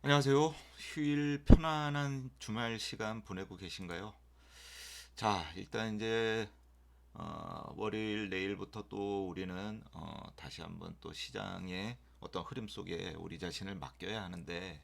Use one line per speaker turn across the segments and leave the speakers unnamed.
안녕하세요. 휴일 편안한 주말 시간 보내고 계신가요? 자, 일단 이제 월요일 내일부터 또 우리는 다시 한번 또 시장의 어떤 흐름 속에 우리 자신을 맡겨야 하는데,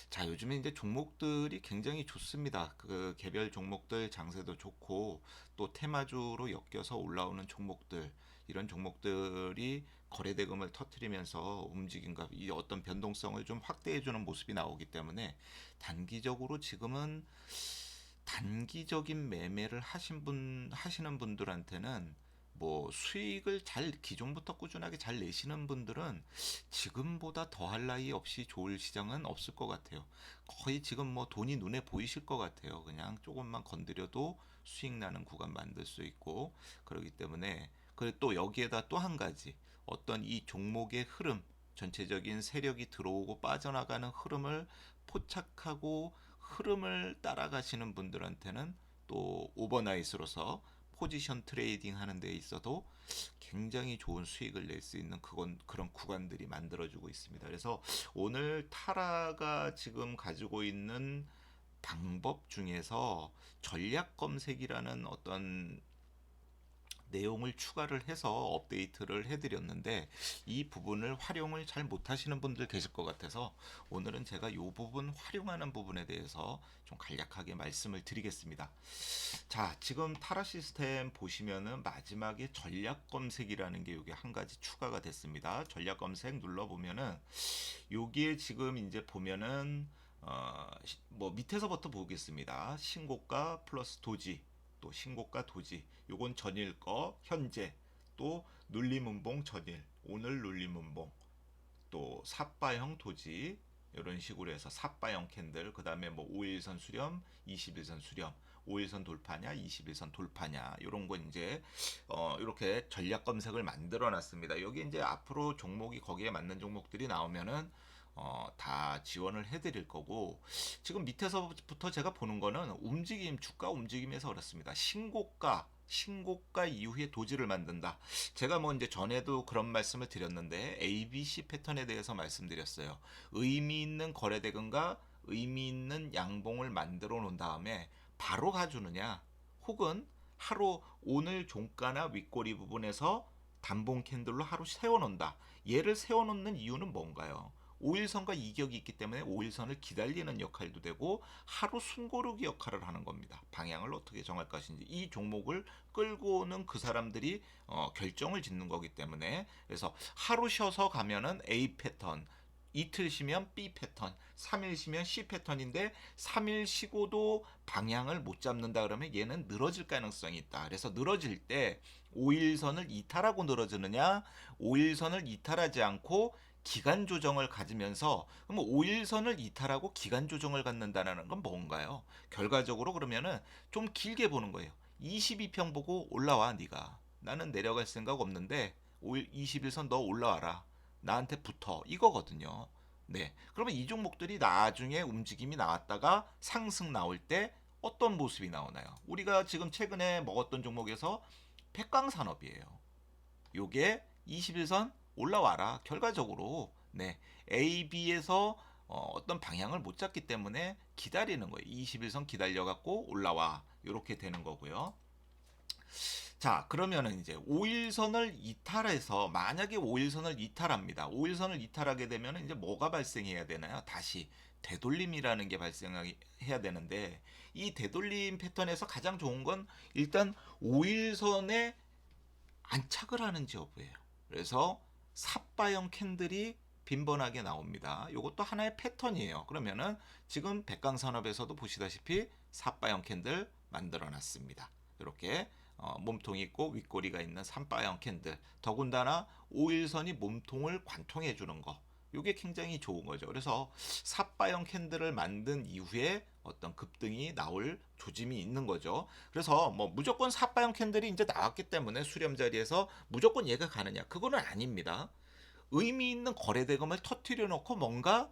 자, 요즘에 이제 종목들이 굉장히 좋습니다. 그 개별 종목들 장세도 좋고 또 테마주로 엮여서 올라오는 종목들, 이런 종목들이 거래대금을 터트리면서 움직임과 이 어떤 변동성을 좀 확대해주는 모습이 나오기 때문에 단기적으로 지금은 단기적인 매매를 하시는 분들한테는 뭐 수익을 잘 기존부터 꾸준하게 잘 내시는 분들은 지금보다 더할 나위 없이 좋을 시장은 없을 것 같아요. 거의 지금 뭐 돈이 눈에 보이실 것 같아요. 그냥 조금만 건드려도 수익 나는 구간 만들 수 있고, 그렇기 때문에 그리고 또 여기에다 또 한 가지, 어떤 이 종목의 흐름, 전체적인 세력이 들어오고 빠져나가는 흐름을 포착하고 흐름을 따라가시는 분들한테는 또 오버나잇으로서 포지션 트레이딩 하는 데 있어도 굉장히 좋은 수익을 낼 수 있는 그런 구간들이 만들어지고 있습니다. 그래서 오늘 타라가 지금 가지고 있는 방법 중에서 전략 검색이라는 어떤 내용을 추가를 해서 업데이트를 해드렸는데, 이 부분을 활용을 잘 못하시는 분들 계실 것 같아서 오늘은 제가 이 부분 활용하는 부분에 대해서 좀 간략하게 말씀을 드리겠습니다. 자, 지금 타라 시스템 보시면은 마지막에 전략 검색이라는 게 여기 한 가지 추가가 됐습니다. 전략 검색 눌러보면은 여기에 지금 이제 보면은 뭐 밑에서부터 보겠습니다. 신고가 플러스 도지, 또 신고가 도지, 요건 전일 거 현재, 또 눌림운봉 전일, 오늘 눌림운봉, 또 삿바형 도지, 이런 식으로 해서 삿바형 캔들, 그 다음에 뭐 5일선 수렴, 21선 수렴, 5일선 돌파냐, 21선 돌파냐, 이런 거 이제 이렇게 전략 검색을 만들어 놨습니다. 여기 이제 앞으로 종목이 거기에 맞는 종목들이 나오면은 다 지원을 해드릴 거고, 지금 밑에서부터 제가 보는 거는 주가 움직임에서 그렇습니다. 신고가 이후에 도지를 만든다. 제가 뭐 이제 전에도 그런 말씀을 드렸는데 ABC 패턴에 대해서 말씀드렸어요. 의미 있는 거래대금과 의미 있는 양봉을 만들어 놓은 다음에 바로 가주느냐, 혹은 하루 오늘 종가나 윗꼬리 부분에서 단봉 캔들로 하루 세워놓는다. 얘를 세워놓는 이유는 뭔가요? 5일선과 이격이 있기 때문에 5일선을 기다리는 역할도 되고 하루 숨고르기 역할을 하는 겁니다. 방향을 어떻게 정할 것인지 이 종목을 끌고 오는 그 사람들이 결정을 짓는 거기 때문에, 그래서 하루 쉬어서 가면은 A 패턴, 이틀 쉬면 B 패턴, 3일 쉬면 C 패턴인데 3일 쉬고도 방향을 못 잡는다 그러면 얘는 늘어질 가능성이 있다. 그래서 늘어질 때 5일선을 이탈하고 늘어지느냐, 5일선을 이탈하지 않고 기간 조정을 가지면서, 그럼 5일선을 이탈하고 기간 조정을 갖는다는 건 뭔가요? 결과적으로 그러면은 좀 길게 보는 거예요. 22평 보고 올라와 네가. 나는 내려갈 생각 없는데 21선 너 올라와라. 나한테 붙어. 이거거든요. 네. 그러면 이 종목들이 나중에 움직임이 나왔다가 상승 나올 때 어떤 모습이 나오나요? 우리가 지금 최근에 먹었던 종목에서 백광산업이에요. 요게 21선 올라와라. 결과적으로 네, A, B에서 어떤 방향을 못 잡기 때문에 기다리는 거예요. 21선 기다려갖고 올라와. 이렇게 되는 거고요. 자, 그러면은 이제 5일선을 이탈해서, 만약에 5일선을 이탈합니다. 5일선을 이탈하게 되면 이제 뭐가 발생해야 되나요? 다시 되돌림이라는 게 발생해야 되는데, 이 되돌림 패턴에서 가장 좋은 건 일단 5일선에 안착을 하는지 여부예요. 그래서 삿바형 캔들이 빈번하게 나옵니다. 이것도 하나의 패턴이에요. 그러면은 지금 백강산업에서도 보시다시피 삿바형 캔들 만들어 놨습니다. 이렇게 몸통이 있고 윗꼬리가 있는 삿바형 캔들, 더군다나 5일선이 몸통을 관통해 주는 거, 이게 굉장히 좋은 거죠. 그래서 삿바형 캔들을 만든 이후에 어떤 급등이 나올 조짐이 있는 거죠. 그래서 뭐 무조건 삿바형 캔들이 이제 나왔기 때문에 수렴 자리에서 무조건 얘가 가느냐, 그거는 아닙니다. 의미 있는 거래 대금을 터트려 놓고 뭔가,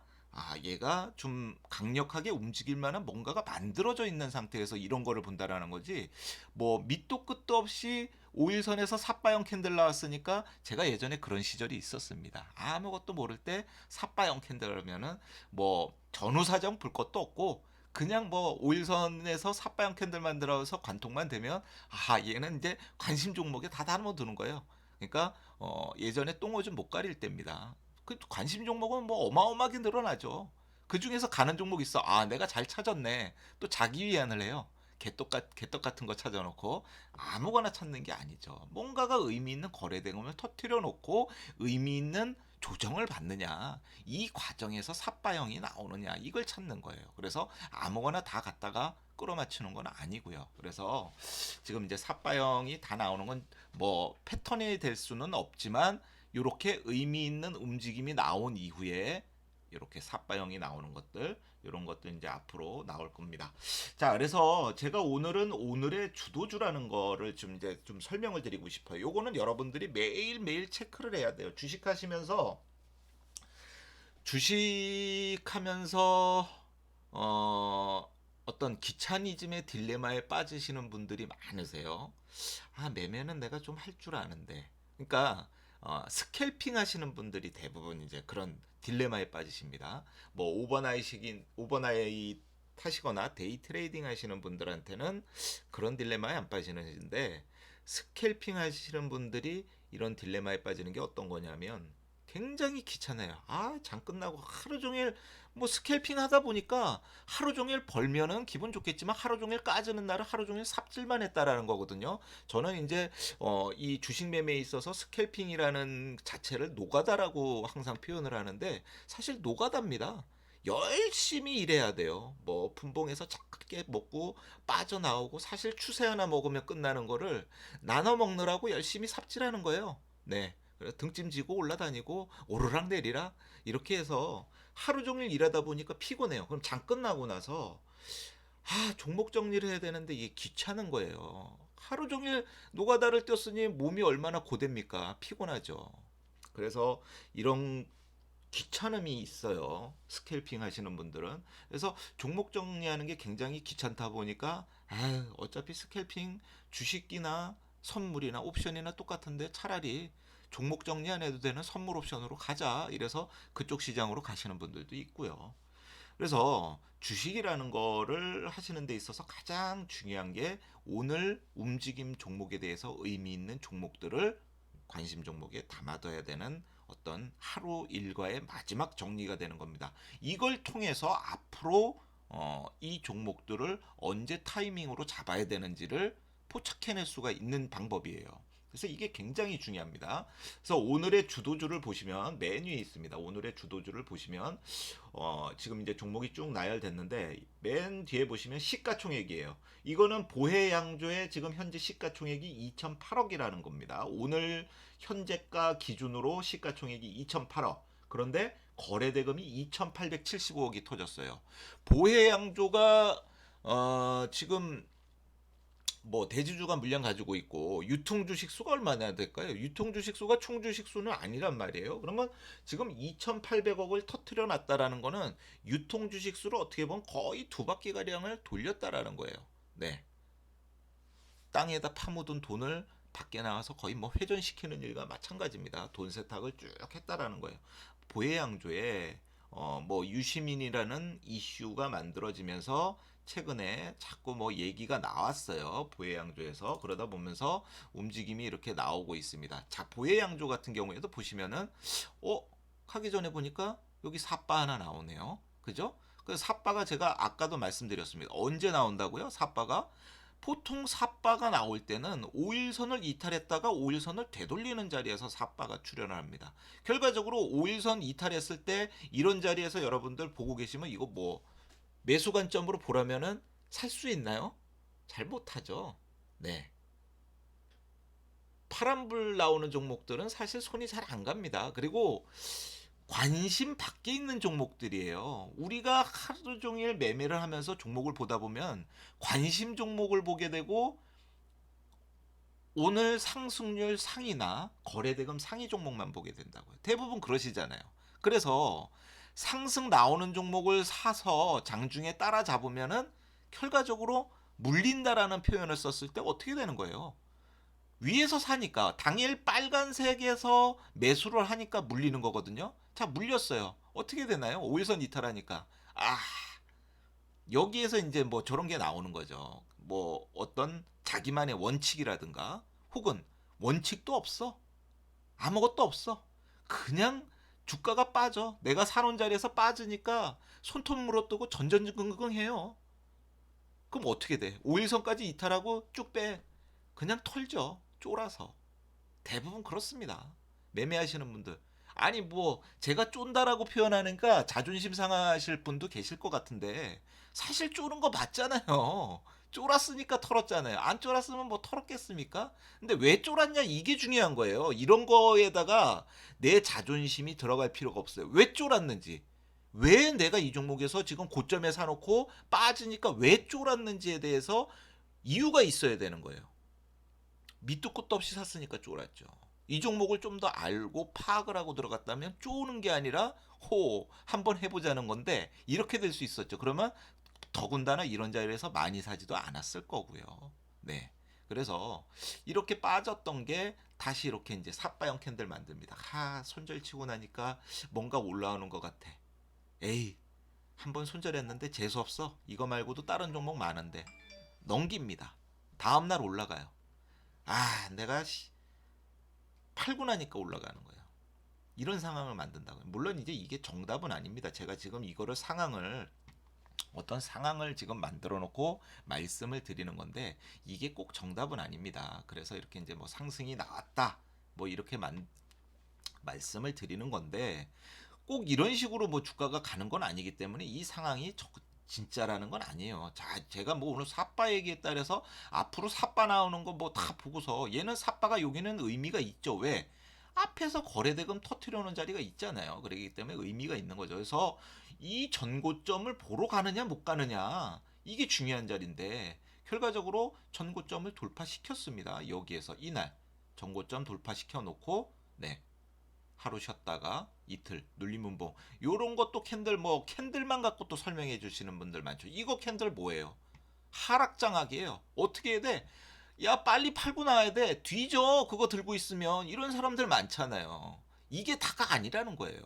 얘가 좀 강력하게 움직일 만한 뭔가가 만들어져 있는 상태에서 이런 거를 본다라는 거지, 뭐 밑도 끝도 없이 5일선에서 삿바형 캔들 나왔으니까 제가 예전에 그런 시절이 있었습니다. 아무것도 모를 때 삿바형 캔들 하면은 뭐 전후사정 볼 것도 없고 그냥 뭐 5일선에서 삿바형 캔들 만들어서 관통만 되면 아 얘는 이제 관심 종목에 다 담아두는 거예요. 그러니까 예전에 똥오줌 못 가릴 때입니다. 그 관심 종목은 뭐 어마어마하게 늘어나죠. 그 중에서 가는 종목 있어. 아 내가 잘 찾았네. 또 자기 위안을 해요. 개떡 같은 거 찾아놓고 아무거나 찾는 게 아니죠. 뭔가가 의미 있는 거래 대금을 터트려 놓고 의미 있는 조정을 받느냐, 이 과정에서 삿바형이 나오느냐, 이걸 찾는 거예요. 그래서 아무거나 다 갖다가 끌어맞추는 건 아니고요. 그래서 지금 이제 삿바형이 다 나오는 건 뭐 패턴이 될 수는 없지만 이렇게 의미 있는 움직임이 나온 이후에 이렇게 삿바형이 나오는 것들 이런 것들 이제 앞으로 나올 겁니다. 자, 그래서 제가 오늘은 오늘의 주도주라는 거를 좀 이제 좀 설명을 드리고 싶어요. 요거는 여러분들이 매일매일 체크를 해야 돼요. 주식하면서 어떤 귀차니즘의 딜레마에 빠지시는 분들이 많으세요. 아, 매매는 내가 좀 할 줄 아는데. 그러니까 스캘핑 하시는 분들이 대부분 이제 그런 딜레마에 빠지십니다. 뭐 오버나잇 타시거나 데이 트레이딩 하시는 분들한테는 그런 딜레마에 안 빠지는데 스캘핑 하시는 분들이 이런 딜레마에 빠지는 게 어떤 거냐면 굉장히 귀찮아요. 아, 장 끝나고 하루 종일 뭐 스캘핑 하다 보니까 하루 종일 벌면은 기분 좋겠지만 하루 종일 까지는 날은 하루 종일 삽질만 했다라는 거거든요. 저는 이제 이 주식 매매에 있어서 스캘핑이라는 자체를 노가다라고 항상 표현을 하는데 사실 노가다입니다. 열심히 일해야 돼요. 뭐 분봉에서 작게 먹고 빠져나오고 사실 추세 하나 먹으면 끝나는 거를 나눠 먹느라고 열심히 삽질하는 거예요. 네. 등짐 지고 올라다니고 오르락 내리락 이렇게 해서 하루 종일 일하다 보니까 피곤해요. 그럼 장 끝나고 나서 종목 정리를 해야 되는데 이게 귀찮은 거예요. 하루 종일 노가다를 뛰었으니 몸이 얼마나 고됩니까? 피곤하죠. 그래서 이런 귀찮음이 있어요. 스캘핑 하시는 분들은. 그래서 종목 정리하는 게 굉장히 귀찮다 보니까 어차피 스캘핑 주식이나 선물이나 옵션이나 똑같은데 차라리 종목 정리 안 해도 되는 선물 옵션으로 가자. 이래서 그쪽 시장으로 가시는 분들도 있고요. 그래서 주식이라는 거를 하시는 데 있어서 가장 중요한 게 오늘 움직임 종목에 대해서 의미 있는 종목들을 관심 종목에 담아둬야 되는 어떤 하루 일과의 마지막 정리가 되는 겁니다. 이걸 통해서 앞으로 이 종목들을 언제 타이밍으로 잡아야 되는지를 포착해낼 수가 있는 방법이에요. 그래서 이게 굉장히 중요합니다. 그래서 오늘의 주도주를 보시면 맨 위에 있습니다. 오늘의 주도주를 보시면 지금 이제 종목이 쭉 나열됐는데 맨 뒤에 보시면 시가총액이에요. 이거는 보혜양조의 지금 현재 시가총액이 2,008억이라는 겁니다. 오늘 현재가 기준으로 시가총액이 2,008억. 그런데 거래대금이 2,875억이 터졌어요. 보혜양조가 지금 뭐 대주주가 물량 가지고 있고 유통 주식 수가 얼마나 될까요? 유통 주식 수가 총 주식 수는 아니란 말이에요. 그러면 지금 2,800억을 터트려 놨다라는 거는 유통 주식 수를 어떻게 보면 거의 두 바퀴 가량을 돌렸다라는 거예요. 네. 땅에다 파묻은 돈을 밖에 나와서 거의 뭐 회전시키는 일과 마찬가지입니다. 돈 세탁을 쭉 했다라는 거예요. 보혜양조에 뭐 유시민이라는 이슈가 만들어지면서 최근에 자꾸 뭐 얘기가 나왔어요. 보혜양조에서. 그러다 보면서 움직임이 이렇게 나오고 있습니다. 자, 보혜양조 같은 경우에도 보시면은 하기 전에 보니까 여기 삿바 하나 나오네요. 그죠? 그 삿바가 제가 아까도 말씀드렸습니다. 언제 나온다고요? 삿바가 보통 삿바가 나올 때는 5일선을 이탈했다가 5일선을 되돌리는 자리에서 삿바가 출현을 합니다. 결과적으로 5일선 이탈했을 때 이런 자리에서 여러분들 보고 계시면 이거 뭐 매수 관점으로 보라면은 살 수 있나요? 잘 못하죠. 네. 파란불 나오는 종목들은 사실 손이 잘 안 갑니다. 그리고 관심 밖에 있는 종목들이에요. 우리가 하루 종일 매매를 하면서 종목을 보다 보면 관심 종목을 보게 되고 오늘 상승률 상위나 거래대금 상위 종목만 보게 된다고요. 대부분 그러시잖아요. 그래서 상승 나오는 종목을 사서 장중에 따라잡으면은 결과적으로 물린다라는 표현을 썼을 때 어떻게 되는 거예요? 위에서 사니까 당일 빨간색에서 매수를 하니까 물리는 거거든요. 자, 물렸어요. 어떻게 되나요? 5일선 이탈하니까. 아, 여기에서 이제 뭐 저런 게 나오는 거죠. 뭐 어떤 자기만의 원칙이라든가 혹은 원칙도 없어. 아무것도 없어. 그냥 주가가 빠져. 내가 사놓은 자리에서 빠지니까 손톱 물어뜨고 전전긍긍해요. 그럼 어떻게 돼? 5일선까지 이탈하고 쭉 빼. 그냥 털죠. 쫄아서. 대부분 그렇습니다. 매매하시는 분들. 아니 뭐 제가 쫀다라고 표현하니까 자존심 상하실 분도 계실 것 같은데 사실 쪼는 거 맞잖아요. 쫄았으니까 털었잖아요. 안 쫄았으면 뭐 털었겠습니까? 근데 왜 쫄았냐 이게 중요한 거예요. 이런 거에다가 내 자존심이 들어갈 필요가 없어요. 왜 쫄았는지. 왜 내가 이 종목에서 지금 고점에 사놓고 빠지니까 왜 쫄았는지에 대해서 이유가 있어야 되는 거예요. 밑도 끝도 없이 샀으니까 쫄았죠. 이 종목을 좀 더 알고 파악을 하고 들어갔다면 쪼는 게 아니라 한번 해보자는 건데 이렇게 될 수 있었죠. 그러면 더군다나 이런 자리에서 많이 사지도 않았을 거고요. 네. 그래서 이렇게 빠졌던 게 다시 이렇게 이제 삿바형 캔들 만듭니다. 손절 치고 나니까 뭔가 올라오는 것 같아. 에이, 한번 손절했는데 재수 없어. 이거 말고도 다른 종목 많은데 넘깁니다. 다음날 올라가요. 내가 팔고 나니까 올라가는 거예요. 이런 상황을 만든다고요. 물론 이제 이게 정답은 아닙니다. 제가 지금 이거를 어떤 상황을 지금 만들어 놓고 말씀을 드리는 건데 이게 꼭 정답은 아닙니다. 그래서 이렇게 이제 뭐 상승이 나왔다. 뭐 이렇게 말씀을 드리는 건데 꼭 이런 식으로 뭐 주가가 가는 건 아니기 때문에 이 상황이 진짜라는 건 아니에요. 자, 제가 뭐 오늘 삿바 얘기에 따라서 앞으로 삿바 나오는 거 뭐 다 보고서 얘는 삿바가 여기는 의미가 있죠. 왜? 앞에서 거래대금 터트려 놓은 자리가 있잖아요. 그렇기 때문에 의미가 있는 거죠. 그래서 이 전고점을 보러 가느냐 못 가느냐 이게 중요한 자리인데 결과적으로 전고점을 돌파시켰습니다. 여기에서 이날 전고점 돌파시켜 놓고 네. 하루 쉬었다가 이틀 눌림운봉 요런 것도 캔들만 갖고 또 설명해 주시는 분들 많죠. 이거 캔들 뭐예요? 하락장악이에요. 어떻게 해야 돼? 야 빨리 팔고 나와야 돼. 뒤져 그거 들고 있으면 이런 사람들 많잖아요. 이게 다가 아니라는 거예요.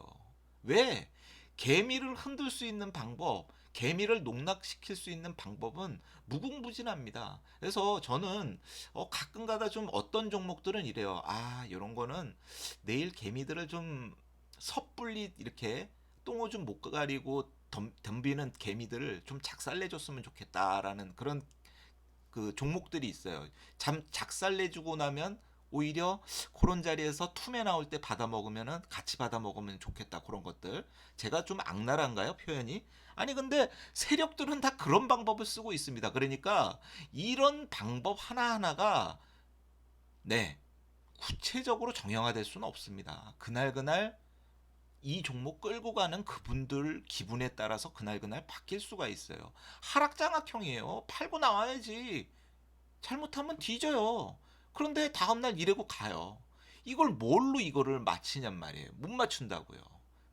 왜? 개미를 흔들 수 있는 방법, 개미를 농락시킬 수 있는 방법은 무궁무진합니다. 그래서 저는 가끔가다 좀 어떤 종목들은 이래요. 이런 거는 내일 개미들을 좀 섣불리 이렇게 똥오줌 못 가리고 덤비는 개미들을 좀 작살내줬으면 좋겠다라는 그런 그 종목들이 있어요. 작살내주고 나면 오히려 그런 자리에서 툼에 나올 때 받아 먹으면은 같이 받아 먹으면 좋겠다 그런 것들. 제가 좀 악랄한가요 표현이? 아니 근데 세력들은 다 그런 방법을 쓰고 있습니다. 그러니까 이런 방법 하나하나가 네 구체적으로 정형화될 수는 없습니다. 그날 이 종목 끌고 가는 그분들 기분에 따라서 그날 바뀔 수가 있어요. 하락장악형이에요. 팔고 나와야지. 잘못하면 뒤져요. 그런데 다음날 이래고 가요. 이걸 뭘로 이거를 맞히냔 말이에요. 못 맞춘다고요.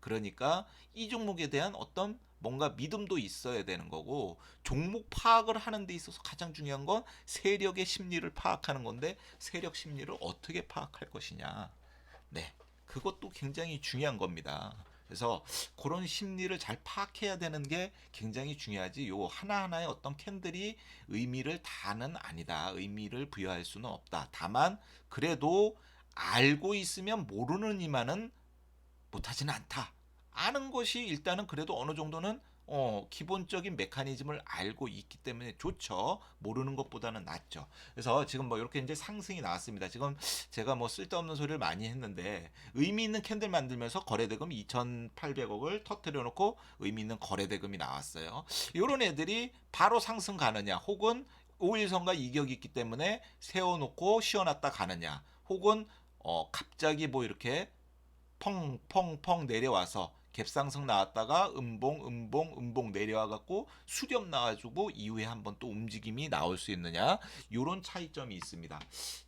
그러니까 이 종목에 대한 어떤 뭔가 믿음도 있어야 되는 거고 종목 파악을 하는 데 있어서 가장 중요한 건 세력의 심리를 파악하는 건데 세력 심리를 어떻게 파악할 것이냐. 네. 그것도 굉장히 중요한 겁니다. 그래서 그런 심리를 잘 파악해야 되는 게 굉장히 중요하지. 요 하나하나의 어떤 캔들이 의미를 다는 아니다. 의미를 부여할 수는 없다. 다만 그래도 알고 있으면 모르는 이만은 못하지는 않다. 아는 것이 일단은 그래도 어느 정도는 기본적인 메커니즘을 알고 있기 때문에 좋죠. 모르는 것보다는 낫죠. 그래서 지금 뭐 이렇게 이제 상승이 나왔습니다. 지금 제가 뭐 쓸데없는 소리를 많이 했는데 의미 있는 캔들 만들면서 거래대금 2,800억을 터뜨려 놓고 의미 있는 거래대금이 나왔어요. 이런 애들이 바로 상승 가느냐 혹은 5일선과 이격이 있기 때문에 세워놓고 쉬어놨다 가느냐 혹은 갑자기 뭐 이렇게 펑펑펑 내려와서 갭상승 나왔다가 음봉 내려와 갖고 수렴 나와주고 이후에 한번 또 움직임이 나올 수 있느냐 요런 차이점이 있습니다.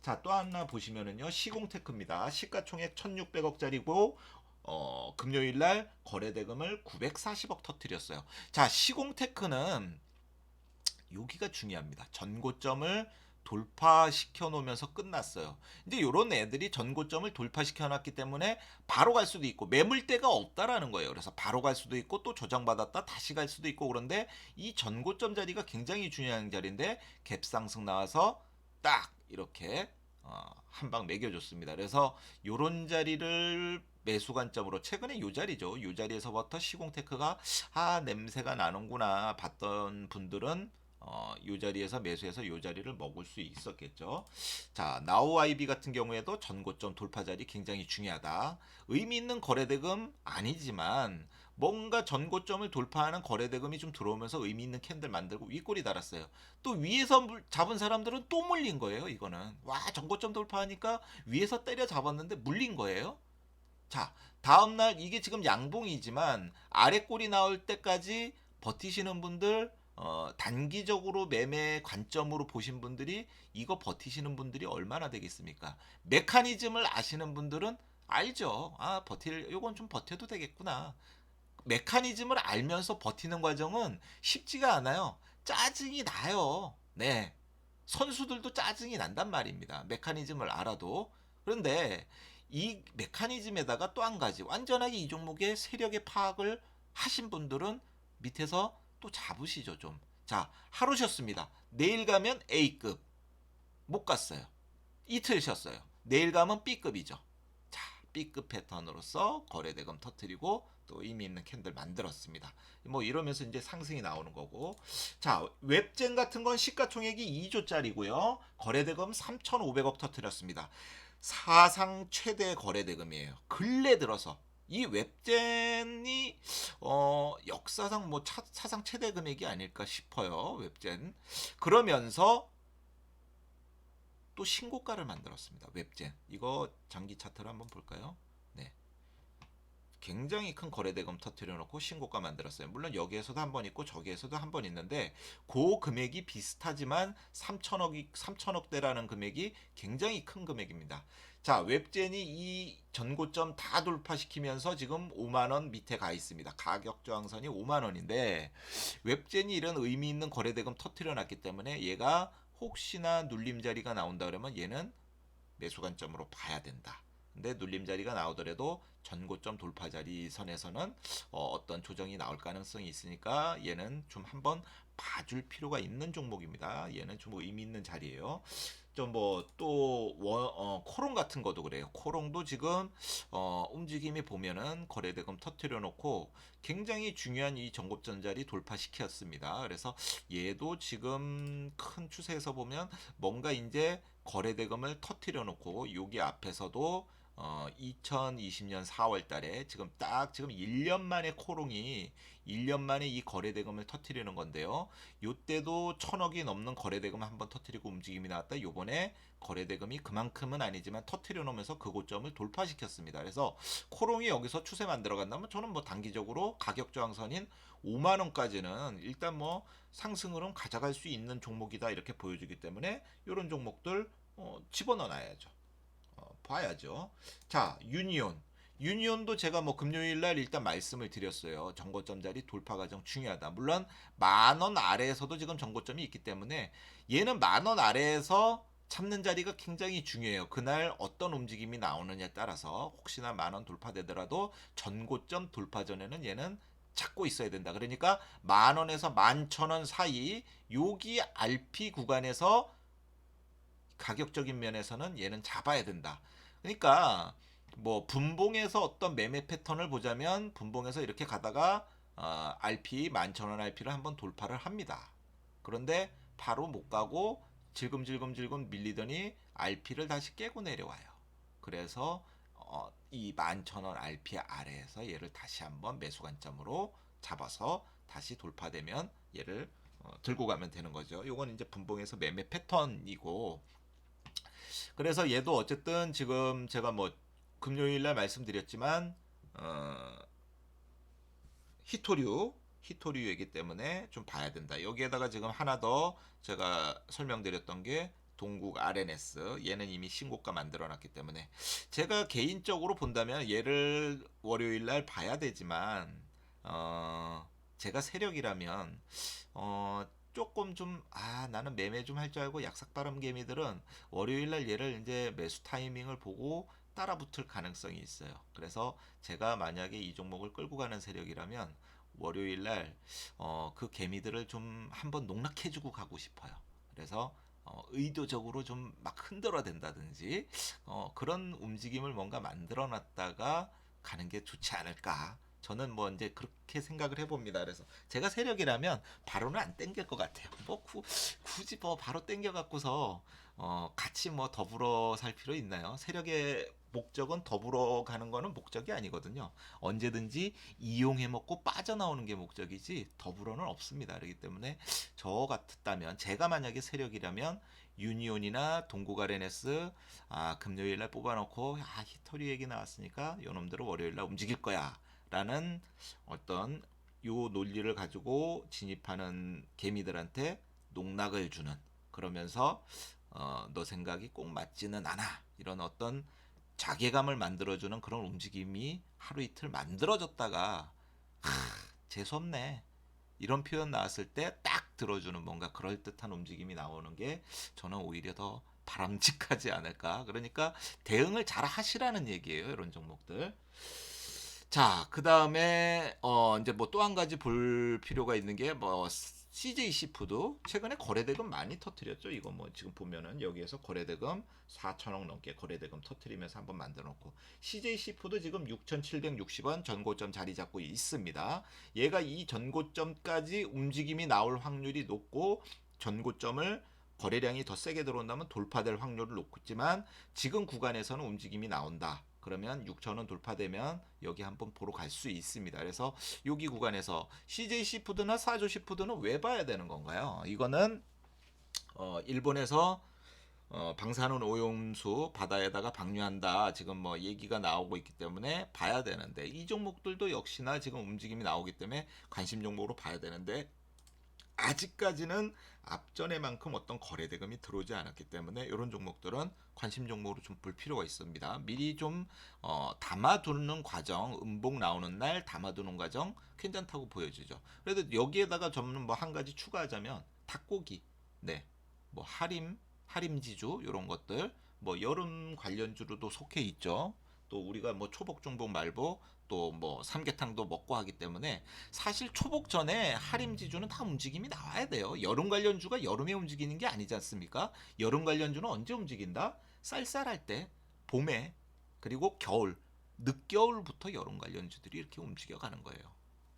자, 또 하나 보시면은요 시공테크입니다. 시가총액 1,600억짜리고 금요일 날 거래대금을 940억 터뜨렸어요. 자, 시공테크는 여기가 중요합니다. 전고점을 돌파시켜 놓으면서 끝났어요. 이제 요런 애들이 전고점을 돌파시켜 놨기 때문에 바로 갈 수도 있고 매물대가 없다라는 거예요. 그래서 바로 갈 수도 있고 또 조정받았다 다시 갈 수도 있고 그런데 이 전고점 자리가 굉장히 중요한 자리인데 갭상승 나와서 딱 이렇게 한 방 매겨줬습니다. 그래서 요런 자리를 매수 관점으로 최근에 요 자리죠. 요 자리에서부터 시공테크가 냄새가 나는구나 봤던 분들은 요 자리에서 매수해서 요 자리를 먹을 수 있었겠죠. 자, 나우 아이비 같은 경우에도 전고점 돌파 자리 굉장히 중요하다. 의미 있는 거래대금 아니지만 뭔가 전고점을 돌파하는 거래대금이 좀 들어오면서 의미 있는 캔들 만들고 윗골이 달았어요. 또 위에서 잡은 사람들은 또 물린 거예요. 이거는 와 전고점 돌파하니까 위에서 때려 잡았는데 물린 거예요. 자, 다음날 이게 지금 양봉이지만 아래 꼴이 나올 때까지 버티시는 분들 단기적으로 매매 관점으로 보신 분들이 이거 버티시는 분들이 얼마나 되겠습니까? 메커니즘을 아시는 분들은 알죠. 요건 좀 버텨도 되겠구나. 메커니즘을 알면서 버티는 과정은 쉽지가 않아요. 짜증이 나요. 네. 선수들도 짜증이 난단 말입니다. 메커니즘을 알아도. 그런데 이 메커니즘에다가 또 한 가지 완전하게 이 종목의 세력의 파악을 하신 분들은 밑에서 또 잡으시죠 좀. 자, 하루 쉬었습니다. 내일 가면 A급 못 갔어요. 이틀 쉬었어요. 내일 가면 B급이죠. 자, B급 패턴으로서 거래대금 터트리고 또 의미 있는 캔들 만들었습니다. 뭐 이러면서 이제 상승이 나오는 거고. 자, 웹젠 같은 건 시가총액이 2조짜리고요. 거래대금 3,500억 터트렸습니다. 사상 최대 거래대금이에요. 근래 들어서 이 웹젠이 역사상 뭐 사상 최대 금액이 아닐까 싶어요. 웹젠. 그러면서 또 신고가를 만들었습니다. 웹젠. 이거 장기 차트를 한번 볼까요? 네. 굉장히 큰 거래대금 터트려 놓고 신고가 만들었어요. 물론 여기에서도 한 번 있고 저기에서도 한 번 있는데 그 금액이 비슷하지만 3천억대라는 금액이 굉장히 큰 금액입니다. 자, 웹젠이 이 전고점 다 돌파시키면서 지금 5만 원 밑에 가 있습니다. 가격 저항선이 5만 원인데 웹젠이 이런 의미 있는 거래대금 터트려 놨기 때문에 얘가 혹시나 눌림자리가 나온다 그러면 얘는 매수 관점으로 봐야 된다. 근데 눌림자리가 나오더라도 전고점 돌파 자리 선에서는 어떤 조정이 나올 가능성이 있으니까 얘는 좀 한번 봐줄 필요가 있는 종목입니다. 얘는 좀 의미 있는 자리예요. 좀 뭐 또 코롱 같은 것도 그래요. 코롱도 지금 움직임이 보면은 거래대금 터트려 놓고 굉장히 중요한 이 전고점 자리 돌파시켰습니다. 그래서 얘도 지금 큰 추세에서 보면 뭔가 이제 거래대금을 터트려 놓고 여기 앞에서도 2020년 4월 달에 지금 1년 만에 코롱이 1년 만에 이 거래대금을 터트리는 건데요. 요때도 1,000억이 넘는 거래대금 한번 터트리고 움직임이 나왔다. 요번에 거래대금이 그만큼은 아니지만 터트려 놓으면서 그 고점을 돌파시켰습니다. 그래서 코롱이 여기서 추세 만들어 간다면 저는 뭐 단기적으로 가격 저항선인 5만 원까지는 일단 뭐 상승으로 가져갈 수 있는 종목이다 이렇게 보여주기 때문에 이런 종목들 집어넣어 놔야죠. 봐야죠. 자, 유니온. 유니온도 제가 뭐 금요일 날 일단 말씀을 드렸어요. 정고점 자리 돌파 과정 중요하다. 물론 만 원 아래에서도 지금 정고점이 있기 때문에 얘는 만 원 아래에서 참는 자리가 굉장히 중요해요. 그날 어떤 움직임이 나오느냐에 따라서 혹시나 만 원 돌파되더라도 전고점 돌파 전에는 얘는 찾고 있어야 된다. 그러니까 만 원에서 11,000원 사이 여기 RP 구간에서 가격적인 면에서는 얘는 잡아야 된다. 그러니까 뭐 분봉에서 어떤 매매 패턴을 보자면 분봉에서 이렇게 가다가 RP 11,000원 RP를 한번 돌파를 합니다. 그런데 바로 못 가고 질금질금질금 밀리더니 RP를 다시 깨고 내려와요. 그래서 이 11,000원 RP 아래에서 얘를 다시 한번 매수 관점으로 잡아서 다시 돌파되면 얘를 들고 가면 되는 거죠. 이건 이제 분봉에서 매매 패턴이고 그래서 얘도 어쨌든 지금 제가 뭐 금요일 날 말씀드렸지만 히토류이기 때문에 좀 봐야 된다. 여기에다가 지금 하나 더 제가 설명드렸던 게 동국 RNS 얘는 이미 신고가 만들어 놨기 때문에 제가 개인적으로 본다면 얘를 월요일 날 봐야 되지만 제가 세력이라면 조금 좀 나는 매매 좀 할 줄 알고 약삭빠른 개미들은 월요일 날 얘를 이제 매수 타이밍을 보고 따라붙을 가능성이 있어요. 그래서 제가 만약에 이 종목을 끌고 가는 세력이라면 월요일 날그 개미들을 좀 한번 농락해주고 가고 싶어요. 그래서 의도적으로 좀 막 흔들어 댄다든지 그런 움직임을 뭔가 만들어 놨다가 가는 게 좋지 않을까. 저는 뭐 이제 그렇게 생각을 해봅니다. 그래서 제가 세력이라면 바로는 안 땡길 것 같아요. 뭐 굳이 뭐 바로 땡겨 갖고서 같이 뭐 더불어 살 필요 있나요? 세력의 목적은 더불어 가는 거는 목적이 아니거든요. 언제든지 이용해 먹고 빠져나오는 게 목적이지 더불어는 없습니다. 그렇기 때문에 저 같았다면 제가 만약에 세력이라면 유니온이나 동구가레네스 금요일 날 뽑아놓고 히토리 얘기 나왔으니까 요놈들은 월요일 날 움직일 거야 라는 어떤 요 논리를 가지고 진입하는 개미들한테 농락을 주는, 그러면서 너 생각이 꼭 맞지는 않아 이런 어떤 자괴감을 만들어주는 그런 움직임이 하루 이틀 만들어졌다가 재수없네 이런 표현 나왔을 때 딱 들어주는 뭔가 그럴듯한 움직임이 나오는 게 저는 오히려 더 바람직하지 않을까. 그러니까 대응을 잘 하시라는 얘기예요, 이런 종목들. 자, 그 다음에 이제 뭐 또 한 가지 볼 필요가 있는 게 뭐 CJ 시푸드 최근에 거래대금 많이 터트렸죠. 이거 뭐 지금 보면은 여기에서 거래대금 4천억 넘게 거래대금 터트리면서 한번 만들어 놓고, CJ 시푸드 지금 6,760원 전고점 자리 잡고 있습니다. 얘가 이 전고점까지 움직임이 나올 확률이 높고 전고점을 거래량이 더 세게 들어온다면 돌파될 확률을 높지만 지금 구간에서는 움직임이 나온다. 그러면 6,000원 돌파되면 여기 한번 보러 갈 수 있습니다. 그래서 여기 구간에서 CJ 시푸드나 사조 시푸드는 왜 봐야 되는 건가요? 이거는 일본에서 방사능 오염수 바다에다가 방류한다 지금 뭐 얘기가 나오고 있기 때문에 봐야 되는데, 이 종목들도 역시나 지금 움직임이 나오기 때문에 관심 종목으로 봐야 되는데 아직까지는 앞전에만큼 어떤 거래 대금이 들어오지 않았기 때문에 이런 종목들은 관심 종목으로 좀 볼 필요가 있습니다. 미리 좀 담아두는 과정, 음봉 나오는 날 담아두는 과정 괜찮다고 보여지죠. 그래도 여기에다가 저는 뭐 한 가지 추가하자면 닭고기, 네, 뭐 하림지주 이런 것들, 뭐 여름 관련주로도 속해 있죠. 또 우리가 뭐 초복, 중복, 말복 또 뭐 삼계탕도 먹고 하기 때문에 사실 초복 전에 하림지주는 다 움직임이 나와야 돼요. 여름 관련주가 여름에 움직이는 게 아니지 않습니까? 여름 관련주는 언제 움직인다? 쌀쌀할 때, 봄에, 그리고 겨울, 늦겨울부터 여름 관련주들이 이렇게 움직여가는 거예요.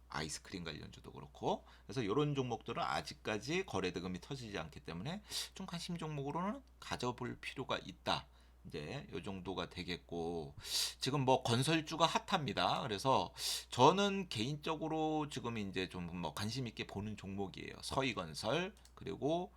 아이스크림 관련주도 그렇고. 그래서 이런 종목들은 아직까지 거래 대금이 터지지 않기 때문에 좀 관심 종목으로는 가져볼 필요가 있다. 이제 요 정도가 되겠고, 지금 뭐 건설주가 핫합니다. 그래서 저는 개인적으로 지금 이제 좀 뭐 관심 있게 보는 종목이에요. 서희건설, 그리고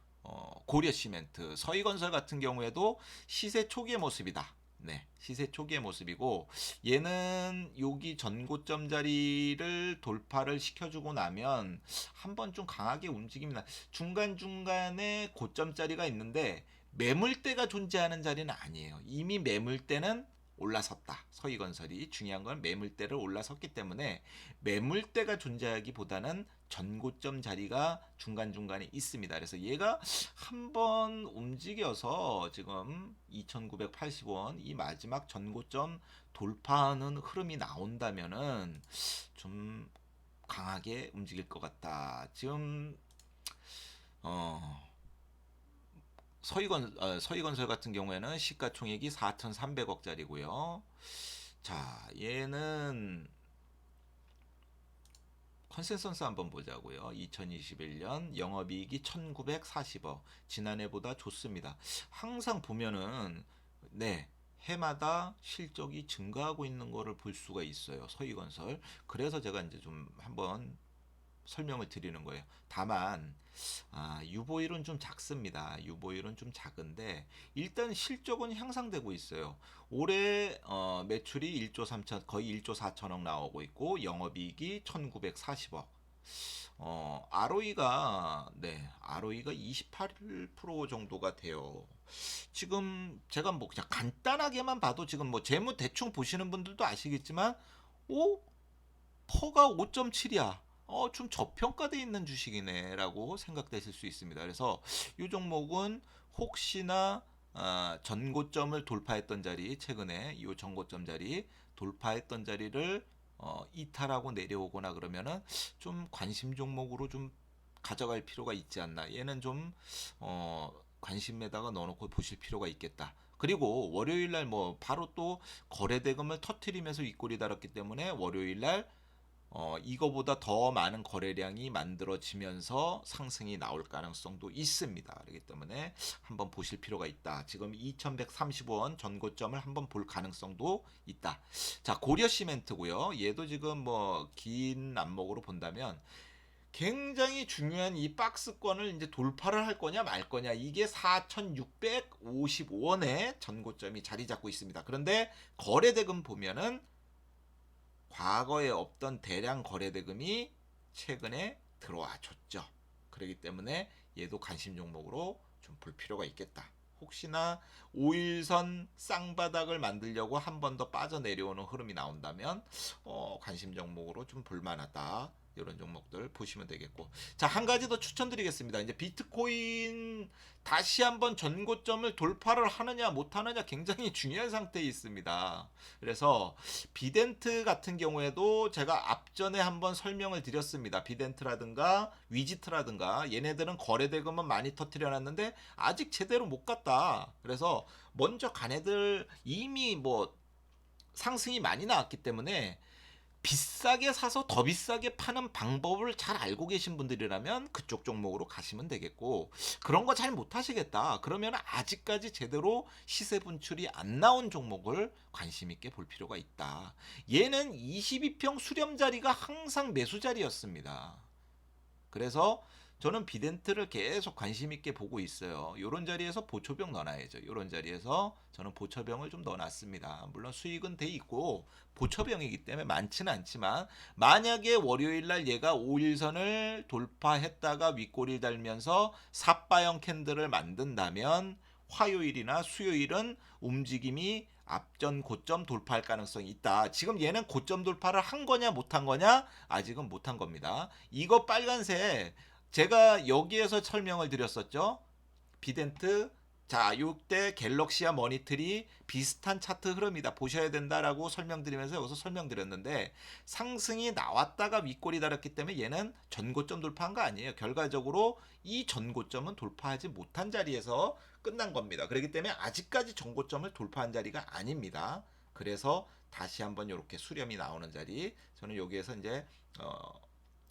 고려시멘트. 서희건설 같은 경우에도 시세 초기의 모습이다. 네, 시세 초기의 모습이고, 얘는 여기 전고점 자리를 돌파를 시켜주고 나면 한번 좀 강하게 움직임이 중간중간에 고점 자리가 있는데 매물대가 존재하는 자리는 아니에요. 이미 매물대는 올라섰다. 서희건설이 중요한 건 매물대를 올라섰기 때문에 매물대가 존재하기보다는 전고점 자리가 중간중간에 있습니다. 그래서 얘가 한번 움직여서 지금 2,980원 이 마지막 전고점 돌파하는 흐름이 나온다면은 좀 강하게 움직일 것 같다. 지금 서희건설 같은 경우에는 시가총액이 4,300억짜리고요. 자, 얘는 컨센서스 한번 보자고요. 2021년 영업이익이 1,940억. 지난해보다 좋습니다. 항상 보면은 네, 해마다 실적이 증가하고 있는 거를 볼 수가 있어요. 서희건설. 그래서 제가 이제 좀 한번 설명을 드리는 거예요. 다만 유보율은 좀 작습니다. 유보율은 좀 작은데 일단 실적은 향상되고 있어요. 올해 매출이 1조 3천 거의 1조 4천억 나오고 있고 영업이익이 1,940억. ROE가 28% 정도가 돼요. 지금 제가 뭐 그냥 간단하게만 봐도 지금 뭐 재무 대충 보시는 분들도 아시겠지만 오 퍼가 5.7이야. 좀 저평가돼 있는 주식이네라고 생각되실 수 있습니다. 그래서 이 종목은 혹시나 전고점을 돌파했던 자리, 최근에 이 전고점 자리 돌파했던 자리를 이탈하고 내려오거나 그러면은 좀 관심 종목으로 좀 가져갈 필요가 있지 않나. 얘는 좀 관심에다가 넣어놓고 보실 필요가 있겠다. 그리고 월요일 날 뭐 바로 또 거래대금을 터트리면서 윗골이 달았기 때문에 월요일 날 이거보다 더 많은 거래량이 만들어지면서 상승이 나올 가능성도 있습니다. 그렇기 때문에 한번 보실 필요가 있다. 지금 2130원 전고점을 한번 볼 가능성도 있다. 자, 고려시멘트고요. 얘도 지금 뭐 긴 안목으로 본다면 굉장히 중요한 이 박스권을 이제 돌파를 할 거냐 말 거냐, 이게 4,655원에 전고점이 자리 잡고 있습니다. 그런데 거래대금 보면은 과거에 없던 대량 거래대금이 최근에 들어와 줬죠. 그렇기 때문에 얘도 관심 종목으로 좀 볼 필요가 있겠다. 혹시나 5일선 쌍바닥을 만들려고 한 번 더 빠져내려오는 흐름이 나온다면 관심 종목으로 좀 볼만하다. 이런 종목들 보시면 되겠고, 자, 한 가지 더 추천드리겠습니다. 이제 비트코인 다시 한번 전고점을 돌파를 하느냐 못하느냐 굉장히 중요한 상태에 있습니다. 그래서 비덴트 같은 경우에도 제가 앞전에 한번 설명을 드렸습니다. 비덴트라든가 위지트라든가 얘네들은 거래대금은 많이 터트려 놨는데 아직 제대로 못 갔다. 그래서 먼저 간 애들 이미 뭐 상승이 많이 나왔기 때문에 비싸게 사서 더 비싸게 파는 방법을 잘 알고 계신 분들이라면 그쪽 종목으로 가시면 되겠고, 그런 거 잘 못하시겠다 그러면 아직까지 제대로 시세 분출이 안 나온 종목을 관심 있게 볼 필요가 있다. 얘는 22평 수렴 자리가 항상 매수 자리였습니다. 그래서 저는 비덴트를 계속 관심 있게 보고 있어요. 이런 자리에서 보초병 넣어놔야죠. 이런 자리에서 저는 보초병을 좀 넣어놨습니다. 물론 수익은 돼 있고 보초병이기 때문에 많지는 않지만, 만약에 월요일 날 얘가 5일선을 돌파했다가 윗꼬리 달면서 삿바형 캔들을 만든다면 화요일이나 수요일은 움직임이 앞전 고점 돌파할 가능성이 있다. 지금 얘는 고점 돌파를 한 거냐 못한 거냐, 아직은 못한 겁니다. 이거 빨간색 제가 여기에서 설명을 드렸었죠. 비덴트, 자, 요때 갤럭시와 머니터리 비슷한 차트 흐름이다, 보셔야 된다라고 설명드리면서 여기서 설명드렸는데, 상승이 나왔다가 윗골이 달았기 때문에 얘는 전고점 돌파한 거 아니에요. 결과적으로 이 전고점은 돌파하지 못한 자리에서 끝난 겁니다. 그렇기 때문에 아직까지 전고점을 돌파한 자리가 아닙니다. 그래서 다시 한번 이렇게 수렴이 나오는 자리, 저는 여기에서 이제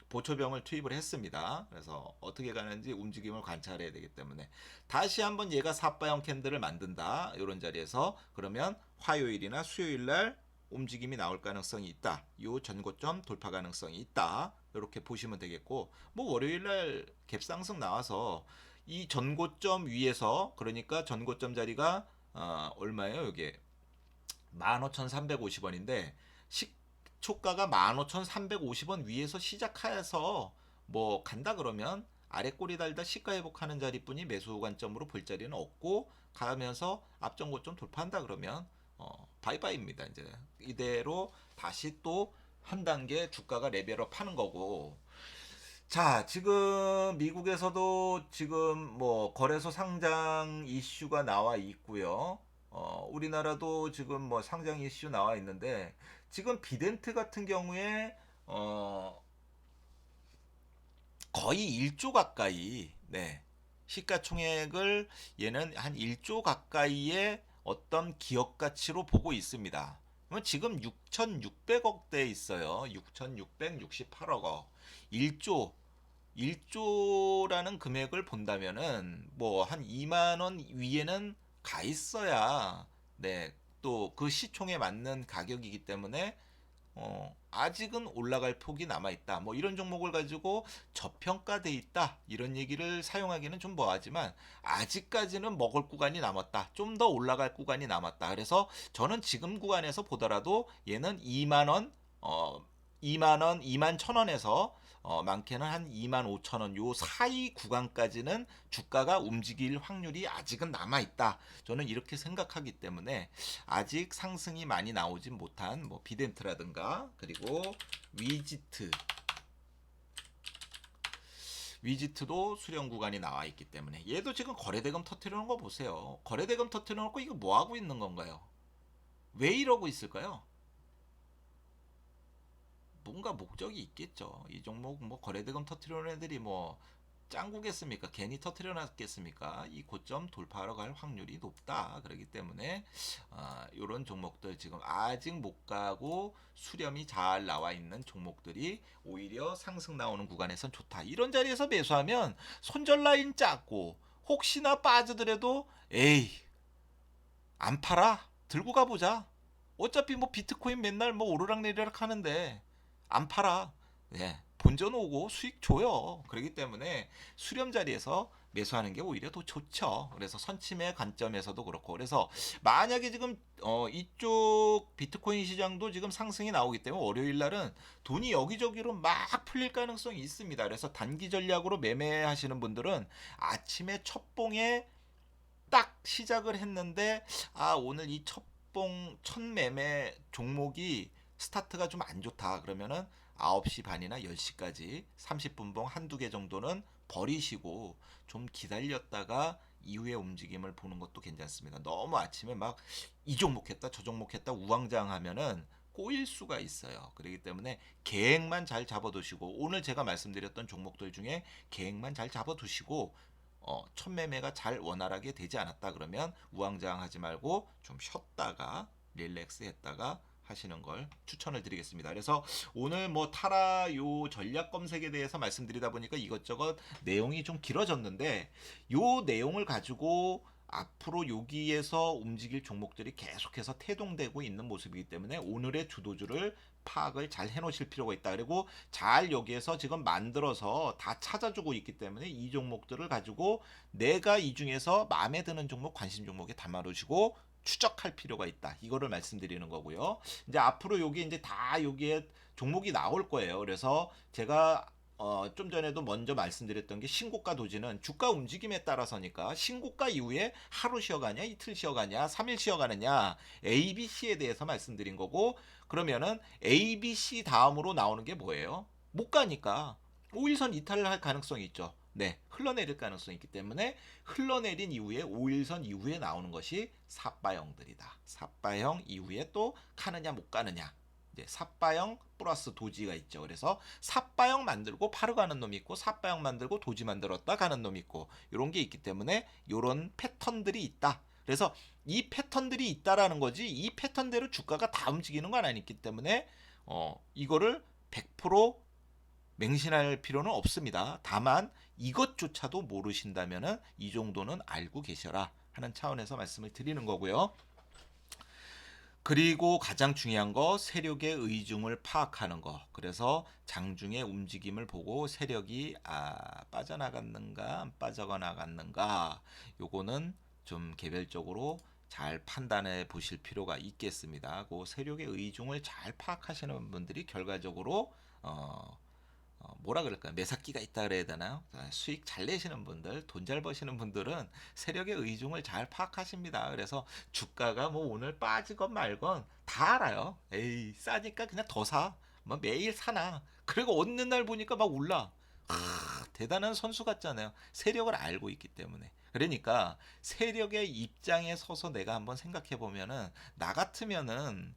보초병을 투입을 했습니다. 그래서 어떻게 가는지 움직임을 관찰해야 되기 때문에 다시 한번 얘가 삿바형 캔들을 만든다, 이런 자리에서 그러면 화요일이나 수요일 날 움직임이 나올 가능성이 있다. 요 전고점 돌파 가능성이 있다. 이렇게 보시면 되겠고, 뭐 월요일 날 갭상승 나와서 이 전고점 위에서, 그러니까 전고점 자리가 얼마예요? 이게 15,350원인데 시초가가 15,350원 위에서 시작해서 뭐 간다 그러면 아래 꼬리 달다 시가 회복하는 자리뿐이 매수 관점으로 볼 자리는 없고, 가면서 앞전 고점 돌파한다 그러면 바이바이입니다. 이제 이대로 다시 또 한 단계 주가가 레벨업 하는 거고. 자, 지금 미국에서도 지금 뭐 거래소 상장 이슈가 나와 있고요. 우리나라도 지금 뭐 상장 이슈 나와 있는데, 지금 비덴트 같은 경우에 거의 1조 가까이, 네, 시가총액을 얘는 한 1조 가까이의 어떤 기업 가치로 보고 있습니다. 그러면 지금 6,600억대에 있어요. 6,668억 원. 1조 1조라는 금액을 본다면은 뭐 한 2만 원 위에는 가 있어야, 네, 또 그 시총에 맞는 가격이기 때문에 아직은 올라갈 폭이 남아 있다. 뭐 이런 종목을 가지고 저평가돼 있다, 이런 얘기를 사용하기는 좀 뭐하지만 아직까지는 먹을 구간이 남았다. 좀 더 올라갈 구간이 남았다. 그래서 저는 지금 구간에서 보더라도 얘는 2만 원, 2만 원, 2만 1,000원에서 많게는 한 2만 5천 원 요 사이 구간까지는 주가가 움직일 확률이 아직은 남아 있다. 저는 이렇게 생각하기 때문에 아직 상승이 많이 나오진 못한 뭐 비덴트라든가 그리고 위지트, 위지트도 수렴 구간이 나와 있기 때문에 얘도 지금 거래대금 터트리는 거 보세요. 거래대금 터트려 놓고 이거 뭐 하고 있는 건가요? 왜 이러고 있을까요? 뭔가 목적이 있겠죠. 이 종목 뭐 거래대금 터트리는 애들이 뭐 짱구겠습니까? 괜히 터트려 놨겠습니까? 이 고점 돌파하러 갈 확률이 높다. 그렇기 때문에 이런 종목들 지금 아직 못 가고 수렴이 잘 나와 있는 종목들이 오히려 상승 나오는 구간에선 좋다. 이런 자리에서 매수하면 손절 라인 작고 혹시나 빠지더라도 에이 안 팔아 들고 가보자. 어차피 뭐 비트코인 맨날 뭐 오르락내리락 하는데 안 팔아. 네. 본전 오고 수익 줘요. 그렇기 때문에 수렴 자리에서 매수하는 게 오히려 더 좋죠. 그래서 선침의 관점에서도 그렇고. 그래서 만약에 지금 이쪽 비트코인 시장도 지금 상승이 나오기 때문에 월요일 날은 돈이 여기저기로 막 풀릴 가능성이 있습니다. 그래서 단기 전략으로 매매하시는 분들은 아침에 첫 봉에 딱 시작을 했는데 오늘 이 첫 매매 종목이 스타트가 좀 안 좋다 그러면은 9시 반이나 10시까지 30분봉 한두 개 정도는 버리시고 좀 기다렸다가 이후의 움직임을 보는 것도 괜찮습니다. 너무 아침에 막 이 종목 했다 저 종목 했다 우왕좌왕하면은 꼬일 수가 있어요. 그렇기 때문에 계획만 잘 잡아두시고 오늘 제가 말씀드렸던 종목들 중에 계획만 잘 잡아두시고 첫 매매가 잘 원활하게 되지 않았다 그러면 우왕좌왕하지 말고 좀 쉬었다가 릴렉스 했다가 하시는 걸 추천을 드리겠습니다. 그래서 오늘 뭐 타라 요 전략 검색에 대해서 말씀드리다 보니까 이것저것 내용이 좀 길어졌는데 요 내용을 가지고 앞으로 여기에서 움직일 종목들이 계속해서 태동되고 있는 모습이기 때문에 오늘의 주도주를 파악을 잘 해놓으실 필요가 있다. 그리고 잘 여기에서 지금 만들어서 다 찾아주고 있기 때문에 이 종목들을 가지고 내가 이 중에서 마음에 드는 종목, 관심 종목에 담아두시고 추적할 필요가 있다. 이거를 말씀드리는 거고요. 이제 앞으로 여기 이제 다 여기에 종목이 나올 거예요. 그래서 제가 좀 전에도 먼저 말씀드렸던 게 신고가 도지는 주가 움직임에 따라서니까 신고가 이후에 하루 쉬어가냐, 이틀 쉬어가냐, 3일 쉬어가느냐, A, B, C에 대해서 말씀드린 거고 그러면은 A, B, C 다음으로 나오는 게 뭐예요? 못 가니까 5일선 이탈을 할 가능성이 있죠. 네, 흘러내릴 가능성이 있기 때문에 흘러내린 이후에 5일선 이후에 나오는 것이 삿바형들이다. 삿바형 이후에 또 가느냐 못 가느냐. 이제 삿바형 플러스 도지가 있죠. 그래서 삿바형 만들고 파르 가는 놈이 있고 삿바형 만들고 도지 만들었다 가는 놈이 있고 이런 게 있기 때문에 이런 패턴들이 있다. 그래서 이 패턴들이 있다라는 거지 이 패턴대로 주가가 다 움직이는 건 아니기 때문에 이거를 100% 맹신할 필요는 없습니다. 다만 이것조차도 모르신다면은 이 정도는 알고 계셔라 하는 차원에서 말씀을 드리는 거고요. 그리고 가장 중요한 거 세력의 의중을 파악하는 거. 그래서 장중의 움직임을 보고 세력이 빠져나갔는가 안 빠져나갔는가 요거는 좀 개별적으로 잘 판단해 보실 필요가 있겠습니다. 그 세력의 의중을 잘 파악하시는 분들이 결과적으로 뭐라 그럴까요? 매사기가 있다 그래야 되나요? 수익 잘 내시는 분들, 돈 잘 버시는 분들은 세력의 의중을 잘 파악하십니다. 그래서 주가가 뭐 오늘 빠지건 말건 다 알아요. 에이, 싸니까 그냥 더 사. 뭐 매일 사나. 그리고 어느 날 보니까 막 올라. 대단한 선수 같잖아요. 세력을 알고 있기 때문에. 그러니까 세력의 입장에 서서 내가 한번 생각해 보면은 나 같으면은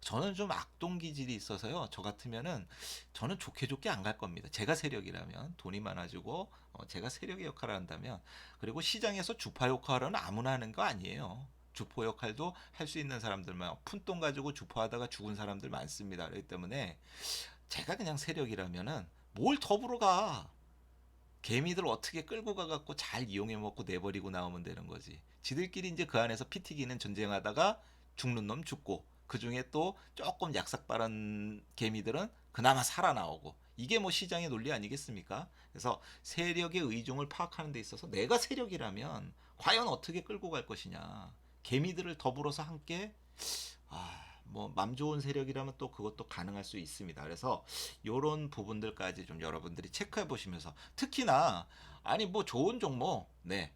저는 좀 악동 기질이 있어서요. 저 같으면은 저는 좋게 좋게 안 갈 겁니다. 제가 세력이라면 돈이 많아지고 제가 세력의 역할을 한다면 그리고 시장에서 주파 역할은 아무나 하는 거 아니에요. 주포 역할도 할 수 있는 사람들만 푼돈 가지고 주포하다가 죽은 사람들 많습니다. 그렇기 때문에 제가 그냥 세력이라면은 뭘 더불어 가. 개미들 어떻게 끌고 가갖고 잘 이용해 먹고 내버리고 나오면 되는 거지. 지들끼리 이제 그 안에서 피 튀기는 전쟁하다가 죽는 놈 죽고 그 중에 또 조금 약삭빠른 개미들은 그나마 살아나오고 이게 뭐 시장의 논리 아니겠습니까? 그래서 세력의 의중을 파악하는 데 있어서 내가 세력이라면 과연 어떻게 끌고 갈 것이냐. 개미들을 더불어서 함께 뭐 맘 좋은 세력이라면 또 그것도 가능할 수 있습니다. 그래서 이런 부분들까지 좀 여러분들이 체크해 보시면서 특히나 아니 뭐 좋은 종목 네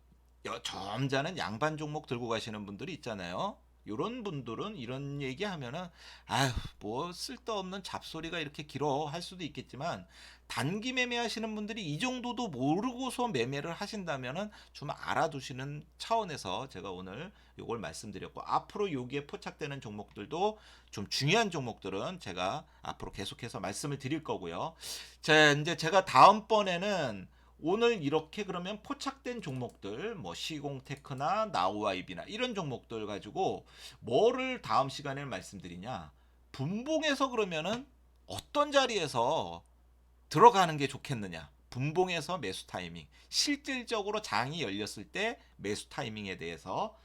점잖은 양반 종목 들고 가시는 분들이 있잖아요. 요런 분들은 이런 얘기하면은 아휴 뭐 쓸데없는 잡소리가 이렇게 길어 할 수도 있겠지만, 단기 매매하시는 분들이 이 정도도 모르고서 매매를 하신다면은 좀 알아두시는 차원에서 제가 오늘 요걸 말씀드렸고, 앞으로 여기에 포착되는 종목들도 좀 중요한 종목들은 제가 앞으로 계속해서 말씀을 드릴 거고요. 자, 이제 제가 다음번에는 오늘 이렇게 그러면 포착된 종목들, 뭐 시공테크나 나우아이비나 이런 종목들 가지고 뭐를 다음 시간에 말씀드리냐, 분봉에서 그러면은 어떤 자리에서 들어가는 게 좋겠느냐, 분봉에서 매수 타이밍, 실질적으로 장이 열렸을 때 매수 타이밍에 대해서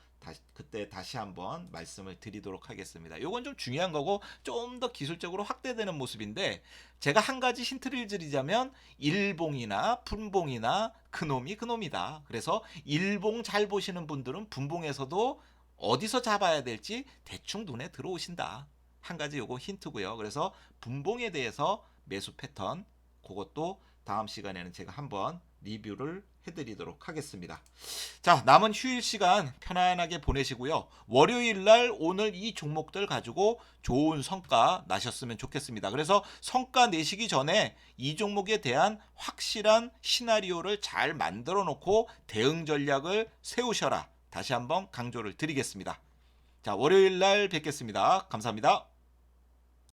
그때 다시 한번 말씀을 드리도록 하겠습니다. 이건 좀 중요한 거고 좀 더 기술적으로 확대되는 모습인데, 제가 한 가지 힌트를 드리자면 일봉이나 분봉이나 그놈이 그놈이다. 그래서 일봉 잘 보시는 분들은 분봉에서도 어디서 잡아야 될지 대충 눈에 들어오신다. 한 가지 요거 힌트고요. 그래서 분봉에 대해서 매수 패턴, 그것도 다음 시간에는 제가 한번 리뷰를 해드리도록 하겠습니다. 자, 남은 휴일 시간 편안하게 보내시고요. 월요일 날 오늘 이 종목들 가지고 좋은 성과 나셨으면 좋겠습니다. 그래서 성과 내시기 전에 이 종목에 대한 확실한 시나리오를 잘 만들어 놓고 대응 전략을 세우셔라. 다시 한번 강조를 드리겠습니다. 자, 월요일 날 뵙겠습니다. 감사합니다.